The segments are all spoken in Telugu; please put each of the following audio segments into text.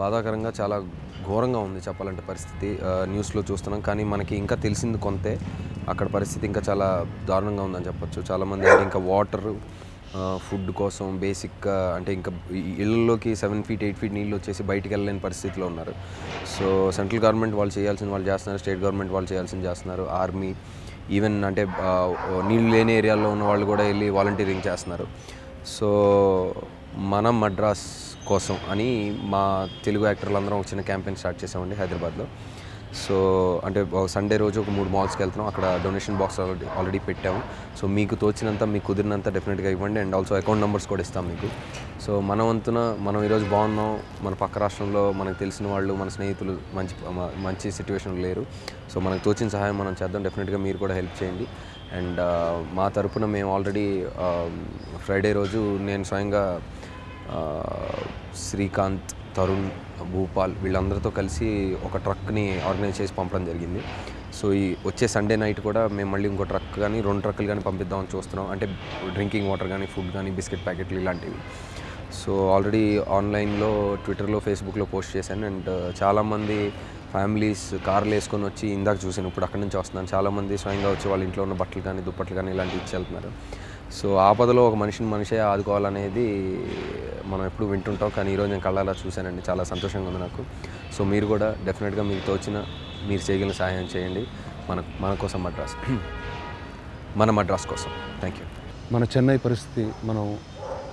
బాధాకరంగా చాలా ఘోరంగా ఉంది చెప్పాలంటే పరిస్థితి. న్యూస్‌లో చూస్తున్నాం. కానీ మనకి ఇంకా తెలిసింది కొంతే. అక్కడ పరిస్థితి ఇంకా చాలా దారుణంగా ఉందని చెప్పొచ్చు. చాలామంది అంటే ఇంకా వాటరు, ఫుడ్ కోసం బేసిక్‌గా అంటే ఇంకా ఇళ్ళల్లోకి 7 ఫీట్, 8 ఫీట్ నీళ్ళు వచ్చేసి బయటికెళ్ళలేని పరిస్థితిలో ఉన్నారు. సో, సెంట్రల్ గవర్నమెంట్ వాళ్ళు చేయాల్సింది వాళ్ళు చేస్తున్నారు. స్టేట్ గవర్నమెంట్ వాళ్ళు చేయాల్సింది చేస్తున్నారు. ఆర్మీ ఈవెన్ అంటే నీళ్ళు లేని ఏరియాలో ఉన్న వాళ్ళు కూడా వెళ్ళి వాలంటీరింగ్ చేస్తున్నారు. సో, మనం మద్రాస్ కోసం అని మా తెలుగు యాక్టర్లందరం ఒక చిన్న క్యాంపెయిన్ స్టార్ట్ చేసామండి హైదరాబాద్లో. సో, అంటే సండే రోజు ఒక 3 మాల్స్కి వెళ్తున్నాం. అక్కడ డొనేషన్ బాక్స్ ఆల్రెడీ పెట్టాము. సో, మీకు తోచినంత, మీకు కుదిరినంత డెఫినెట్గా ఇవ్వండి. అండ్ ఆల్సో అకౌంట్ నెంబర్స్ కూడా ఇస్తాం మీకు. సో, మన వంతున మనం ఈరోజు బాగున్నాం. మన పక్క రాష్ట్రంలో మనకు తెలిసిన వాళ్ళు, మన స్నేహితులు మంచి సిచ్యువేషన్లో లేరు. సో, మనకు తోచిన సహాయం మనం చేద్దాం. డెఫినెట్గా మీరు కూడా హెల్ప్ చేయండి. అండ్ మా తరపున మేము ఆల్రెడీ ఫ్రైడే రోజు నేను స్వయంగా శ్రీకాంత్, తరుణ్, భూపాల్ వీళ్ళందరితో కలిసి ఒక ట్రక్ని ఆర్గనైజ్ చేసి పంపడం జరిగింది. సో, ఈ వచ్చే సండే నైట్ కూడా మేము మళ్ళీ ఇంకో ట్రక్ కానీ 2 ట్రక్కులు కానీ పంపిద్దామని చూస్తున్నాం. అంటే డ్రింకింగ్ వాటర్ కానీ, ఫుడ్ కానీ, బిస్కెట్ ప్యాకెట్లు ఇలాంటివి. సో, ఆల్రెడీ ఆన్లైన్లో, ట్విట్టర్లో, ఫేస్బుక్లో పోస్ట్ చేశాను. అండ్ చాలామంది ఫ్యామిలీస్ కార్లు వేసుకొని వచ్చి ఇందాక చూసాను, ఇప్పుడు అక్కడి నుంచి వస్తున్నాను. చాలామంది స్వయంగా వచ్చి వాళ్ళ ఇంట్లో ఉన్న బట్టలు కానీ, దుప్పట్లు కానీ ఇలాంటివి ఇచ్చి వెళ్తున్నారు. సో, ఆపదలో ఒక మనిషే ఆదుకోవాలనేది మనం ఎప్పుడు వింటుంటాం. కానీ ఈరోజు నేను కళ్ళారా చూశానండి. చాలా సంతోషంగా ఉంది నాకు. సో, మీరు కూడా డెఫినెట్గా మీకు తోచిన మీరు చేయగలిగిన సహాయం చేయండి. మన కోసం మన మద్రాస్ కోసం. Thank you. మన చెన్నై పరిస్థితి మనం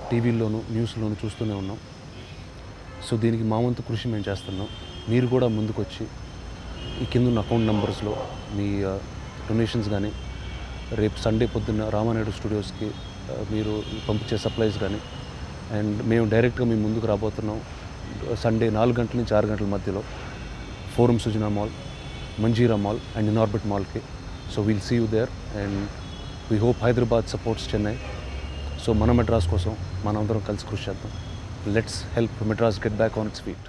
టీవీల్లోనూ న్యూస్లోనూ చూస్తూనే ఉన్నాం. సో, దీనికి మా వంతు కృషి మేము చేస్తున్నాం. మీరు కూడా ముందుకొచ్చి ఈ కింద ఉన్న అకౌంట్ నెంబర్స్లో మీ డొనేషన్స్ కానీ, రేపు సండే పొద్దున్న రామానాయుడు స్టూడియోస్కి మీరు పంపించే సప్లైస్ కానీ, అండ్ మేము డైరెక్ట్గా మీ ముందుకు రాబోతున్నాం సండే 4 గంటల నుంచి 6 గంటల మధ్యలో Forum Sujana mall, Manjeera mall and Inorbit మాల్కి. So, we'll see you there and we hope Hyderabad supports Chennai. So, మన మెడ్రాస్ కోసం మనం అందరం కలిసి కృషి చేద్దాం. Let's help Madras get back on its feet.